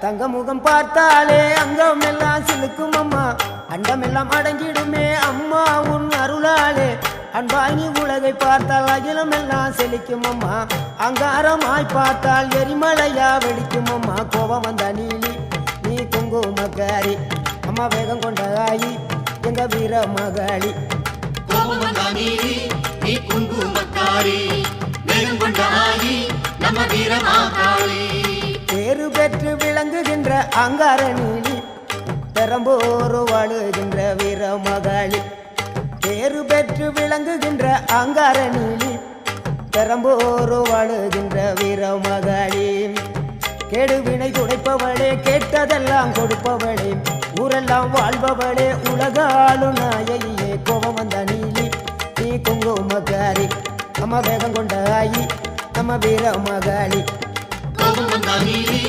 தங்க முகம் பார்த்தாலே அங்கம் எல்லாம் சிலுக்கும் அம்மா அண்டமெல்லாம் அடங்கிடுமே அம்மா உன் அருளாலே அன்பாய் நீ உலகை பார்த்தால் அகிலம் எல்லாம் செழிக்கும் அம்மா அங்காரமாய் பார்த்தால் எரிமலையா வெடிக்கும் அம்மா கோபம் வந்த நீலி நீ குங்குமக்காரி அம்மா வேகம் கொண்ட ஆயி எங்க வீர மகாளி கோபம் வந்த நீலி நீ குங்குமக்காரி வேகம் கொண்ட ஆயி நம்ம வீர மகாளி பேரு பெற்று விளங்குகின்ற அங்கார நீலி பெரம்போர் வாழுகின்ற வீர மகாளி பேரு பெற்று விளங்குகின்ற அங்கார நீலி பெரம்போர் வாழுகின்ற வீர மகாளி கேடுவினை துடைப்பவளே கேட்டதெல்லாம் கொடுப்பவளே ஊரெல்லாம் வாழ்பவளே உலகாலும் நாயகியே கோபம் வந்த நீலி நீ குங்குமக்காரி அம்மா வேகம் கொண்ட ஆயி நம்ம வீர மகாளி கோபம் வந்த நீலி